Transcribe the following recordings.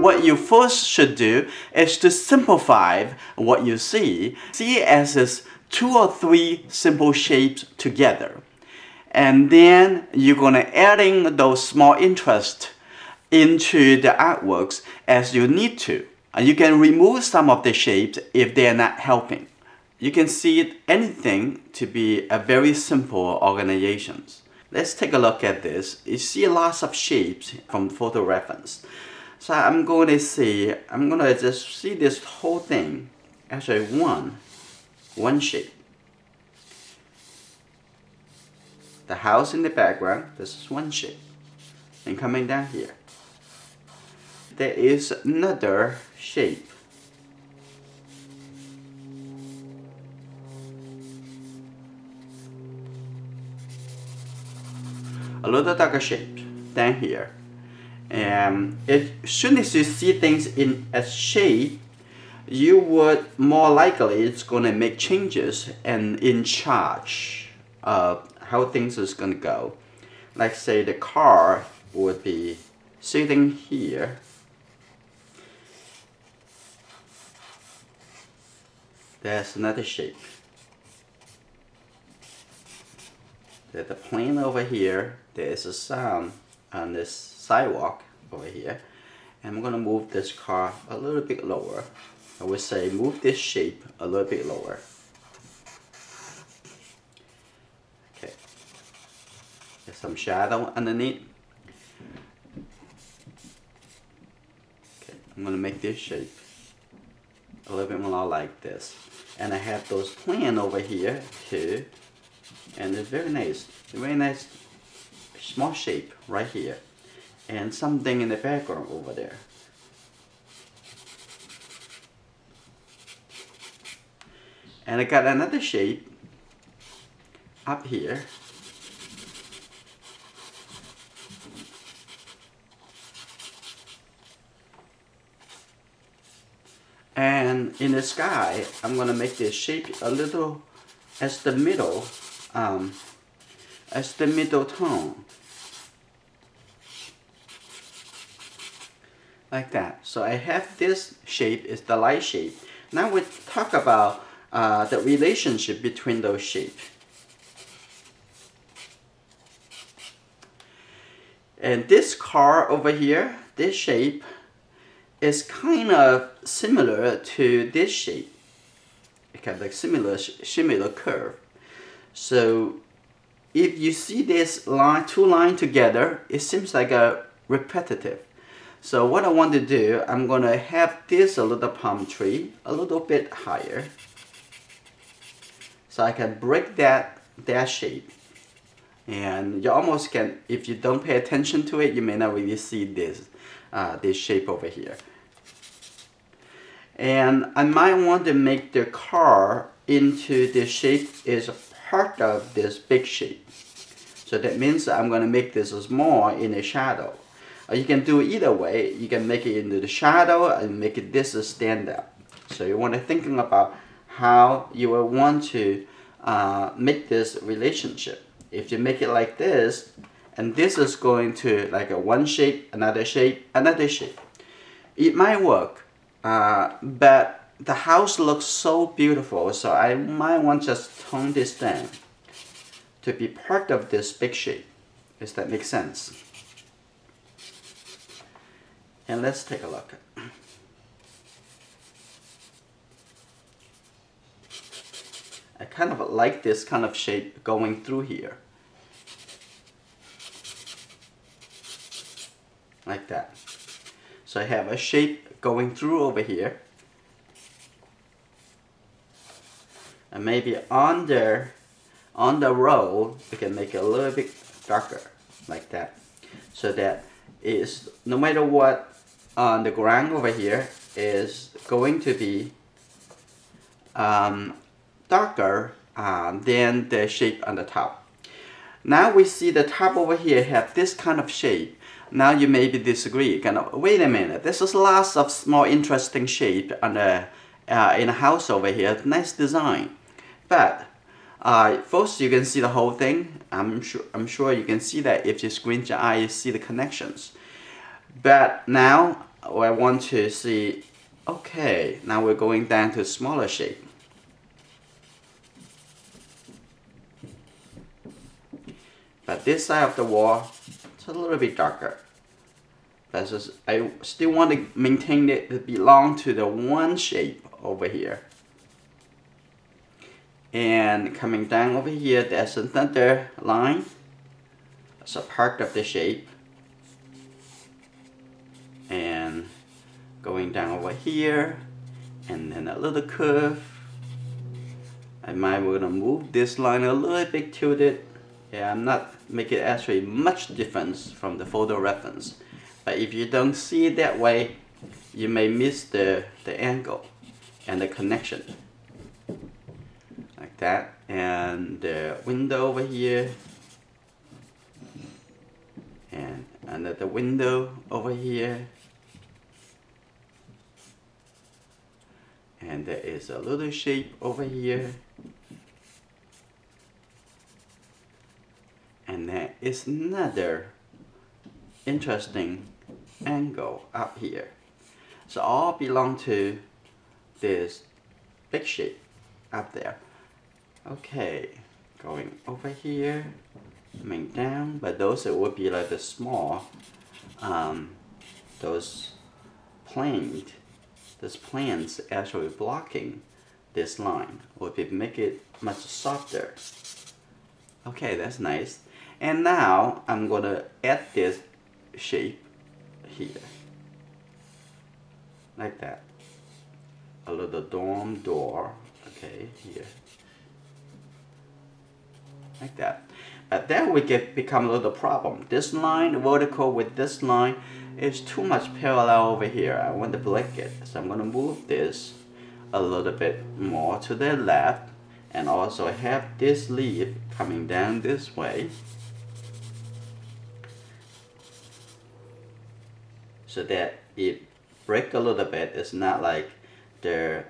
what you first should do is to simplify what you see. See it as is 2 or 3 simple shapes together. And then you're gonna adding those small interests into the artworks as you need to. And you can remove some of the shapes if they're not helping. You can see anything to be a very simple organization. Let's take a look at this. You see lots of shapes from photo reference. So I'm going to just see this whole thing as a one shape. The house in the background, this is one shape. And coming down here, there is another shape. A little darker shape down here. And as soon as you see things in a shape, you would more likely it's going to make changes and in charge of how things is going to go. Like say the car would be sitting here. There's another shape. There's a plane over here. There's a sun on this sidewalk over here. And I'm going to move this car a little bit lower. I would say move this shape a little bit lower. Okay. There's some shadow underneath. Okay, I'm going to make this shape a little bit more like this. And I have those plans over here too. And it's very nice small shape right here. And something in the background over there. And I got another shape up here. And in the sky, I'm going to make this shape a little as the middle tone. Like that. So I have this shape is the light shape. Now we talk about the relationship between those shapes. And this car over here, this shape, is kind of similar to this shape. It kind of like similar curve. So if you see this two lines together, it seems like a repetitive. So what I want to do, I'm going to have this a little palm tree a little bit higher. So I can break that shape. And you almost can, if you don't pay attention to it, you may not really see this shape over here. And I might want to make the car into this shape is part of this big shape. So that means I'm going to make this small in the shadow. You can do it either way. You can make it into the shadow and make it this stand out. So you want to thinking about how you will want to make this relationship. If you make it like this, and this is going to like a one shape, another shape, another shape. It might work, but the house looks so beautiful, so I might want to just tone this down to be part of this big shape. Does that make sense? And let's take a look. I kind of like this kind of shape going through here. Like that. So I have a shape going through over here. And maybe on the road, we can make it a little bit darker, like that. So that is, no matter what on the ground over here is going to be darker than the shape on the top. Now we see the top over here have this kind of shape. Now you maybe disagree. Kind of, wait a minute. This is lots of small interesting shape on the in a house over here. Nice design, but first you can see the whole thing. I'm sure you can see that if you squint your eye, you see the connections. But now I want to see, okay, now we're going down to smaller shape. But this side of the wall, it's a little bit darker. But I still want to maintain it to belong to the one shape over here. And coming down over here, there's another line. It's a part of the shape. And going down over here, and then a little curve. We're gonna move this line a little bit tilted. Yeah, I'm not making actually much difference from the photo reference. But if you don't see it that way, you may miss the angle and the connection. Like that. And the window over here. And another window over here. And there is a little shape over here. And there is another interesting angle up here. So all belong to this big shape up there. Okay, going over here, coming down, but those would be like the small, those planes actually blocking this line would make it much softer. Okay, that's nice. And now I'm gonna add this shape here, like that. A little dorm door, okay, here, like that. But then we become a little problem. This line, vertical with this line, is too much parallel over here. I want to break it, so I'm gonna move this a little bit more to the left, and also have this leaf coming down this way, so that it break a little bit. It's not like the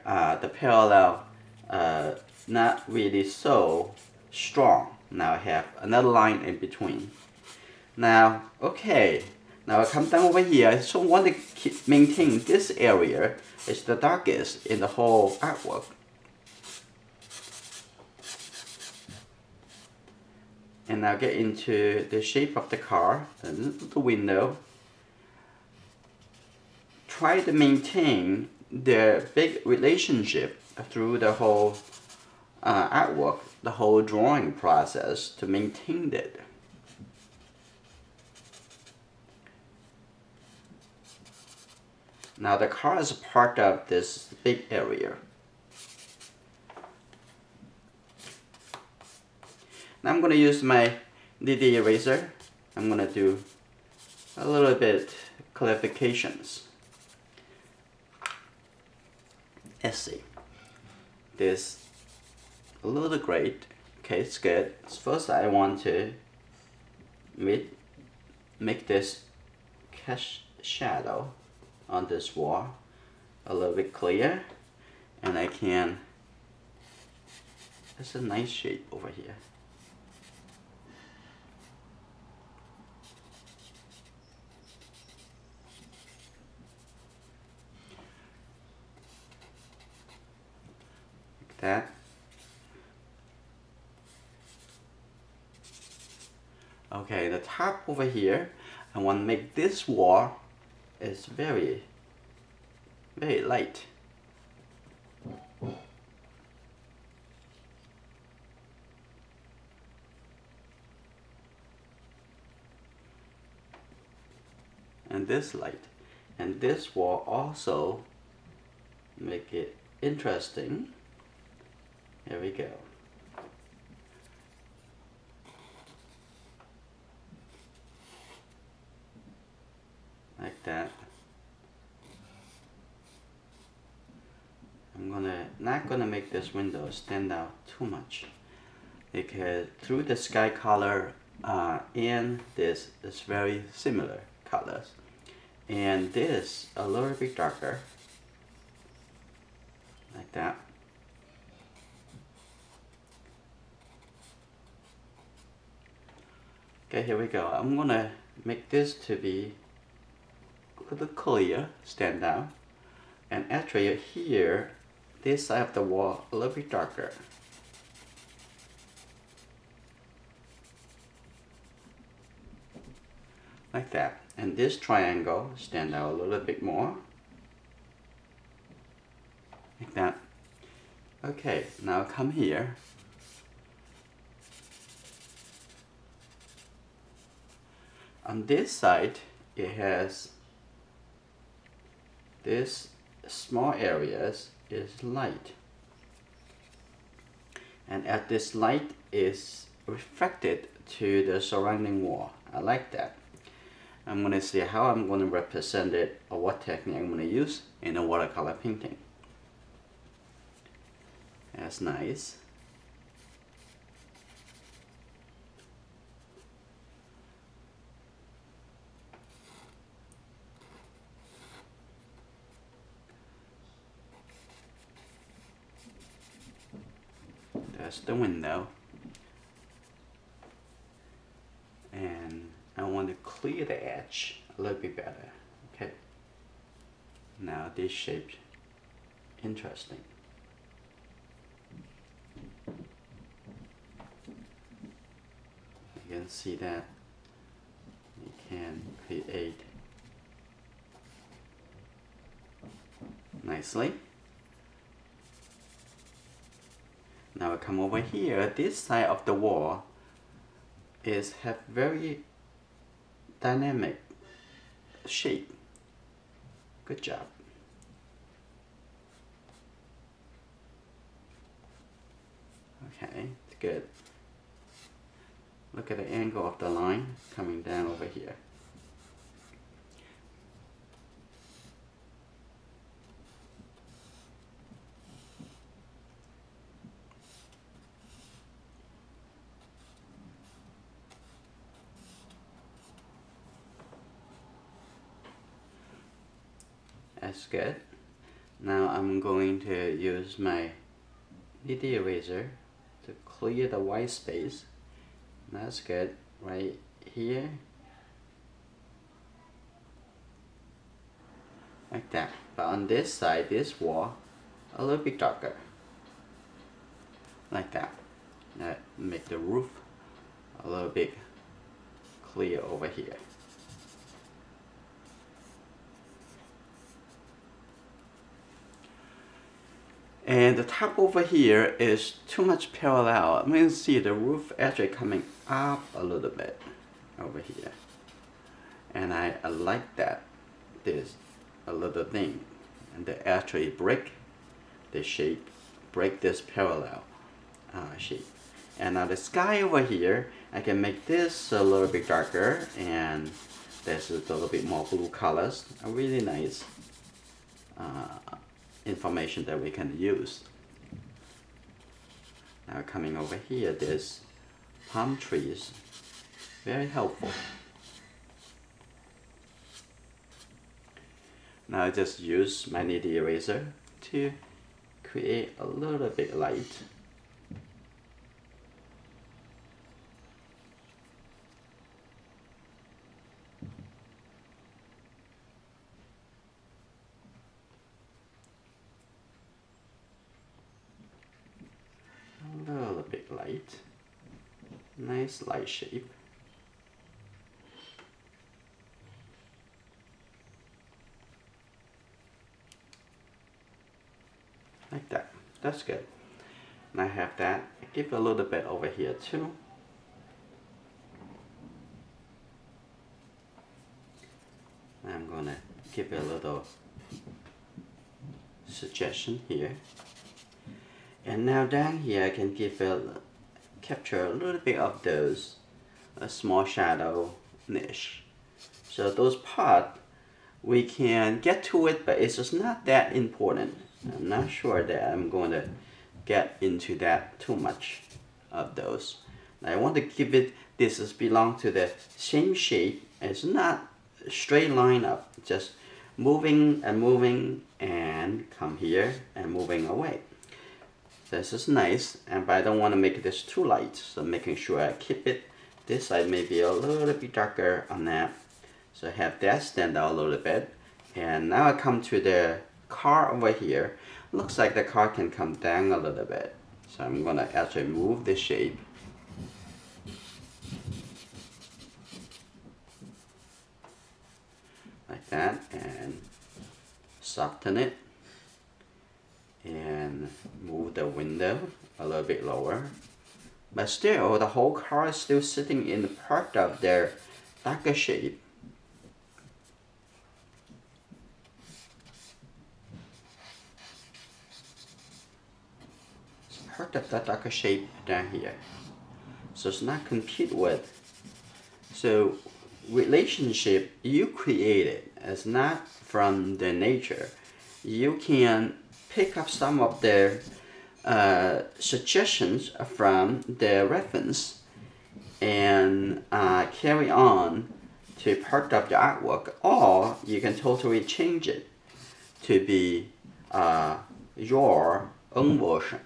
parallel not really so strong. Now I have another line in between. Now, okay, now I come down over here. I still want to maintain this area is the darkest in the whole artwork. And now get into the shape of the car, the window. Try to maintain the big relationship through the whole artwork, the whole drawing process, to maintain it. Now the car is part of this big area. Now I'm going to use my DD eraser. I'm going to do a little bit clarifications. Let's see. This a little great. Okay, it's good. First I want to make this cast shadow on this wall a little bit clear, and I can, it's a nice shape over here. Like that. Okay, the top over here, I want to make this wall is very light. And this light. And this will also make it interesting. Here we go. Like that. I'm not gonna make this window stand out too much, because through the sky color and this is very similar colors, and this a little bit darker, like that. Okay, here we go. I'm gonna make this to be a little clear, stand out. And actually here, this side of the wall a little bit darker. Like that. And this triangle stand out a little bit more. Like that. Okay, now come here. On this side, it has this small areas is light. And as this light is reflected to the surrounding wall. I like that. I'm going to see how I'm going to represent it or what technique I'm going to use in a watercolor painting. That's nice. That's the window. And I want to clear the edge a little bit better. Okay. Now this shape, interesting. You can see that you can create nicely. Now I come over here. This side of the wall have very dynamic shape. Good job. Okay, it's good. Look at the angle of the line coming down over here. That's good. Now I'm going to use my nitty eraser to clear the white space. That's good. Right here. Like that. But on this side, this wall, a little bit darker. Like that. That make the roof a little bit clear over here. And the top over here is too much parallel. I mean, see the roof actually coming up a little bit over here. And I like that. This a little thing. And they actually break the shape, break this parallel shape. And now the sky over here, I can make this a little bit darker, and there's a little bit more blue colors. A really nice information that we can use. Now coming over here, this palm trees, very helpful. Now I just use my nitty eraser to create a little bit light. A little bit light. Nice light shape. Like that. That's good. And I have that. I give a little bit over here too. I'm gonna give a little suggestion here. And now down here I can capture a little bit of those small shadow niche. So those parts we can get to it, but it's just not that important. I'm not sure that I'm going to get into that too much of those. I want to give it, this is belong to the same shape. It's not a straight line up, just moving and come here and moving away. This is nice, but I don't want to make this too light, so making sure I keep it. This side may be a little bit darker on that, so have that stand out a little bit. And now I come to the car over here. Looks like the car can come down a little bit. So I'm gonna actually move the shape. Like that, and soften it. And move the window a little bit lower. But still, the whole car is still sitting in the part of their darker shape. Part of the darker shape down here. So it's not compete with. So relationship you created is not from the nature. You can pick up some of their suggestions from the reference and carry on to part of the artwork, or you can totally change it to be your own version.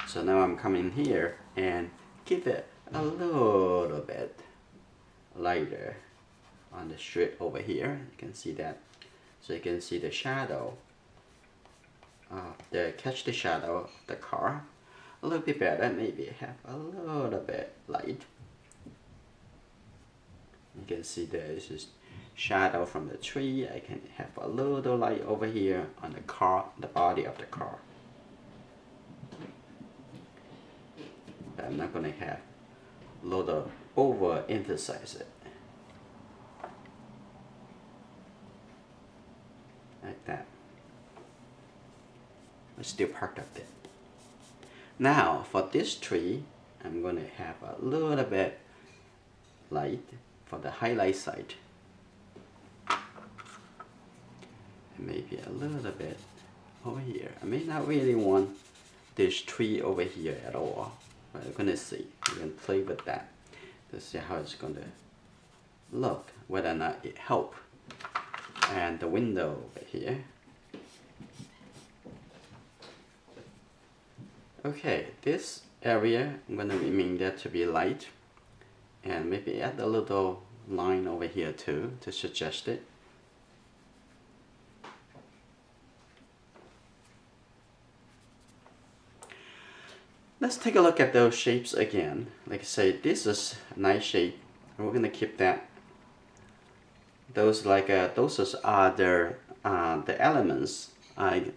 So now I'm coming here and keep it a little bit lighter on the strip over here. You can see that. So you can see the shadow, catch the shadow of the car a little bit better. Maybe have a little bit light. You can see there's this shadow from the tree. I can have a little light over here on the car, the body of the car. But I'm not gonna have a little overemphasize it. Like that. It's still part of it. Now for this tree, I'm gonna have a little bit light for the highlight side. And maybe a little bit over here. I may not really want this tree over here at all. But we're gonna see. We're gonna play with that to see how it's gonna look, whether or not it helps. And the window over here. Okay, this area I'm gonna remain there to be light, and maybe add a little line over here too to suggest it. Let's take a look at those shapes again. Like I say, this is a nice shape, and we're gonna keep that. Those are the elements,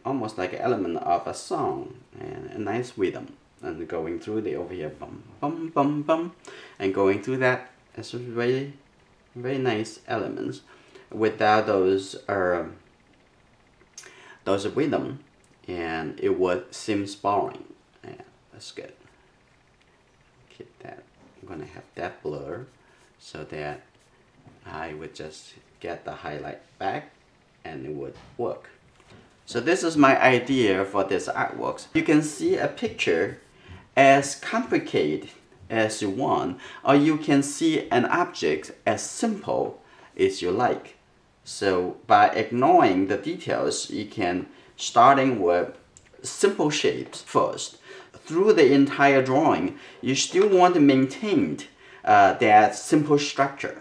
almost like an element of a song, and a nice rhythm, and going through the over here, bum bum bum bum, and going through that is very, very nice elements. Without those rhythm, and it would seem boring. Yeah, that's good. Keep that. I'm gonna have that blur so that I would just get the highlight back and it would work. So this is my idea for this artwork. You can see a picture as complicated as you want, or you can see an object as simple as you like. So by ignoring the details, you can starting with simple shapes first. Through the entire drawing, you still want to maintain that simple structure.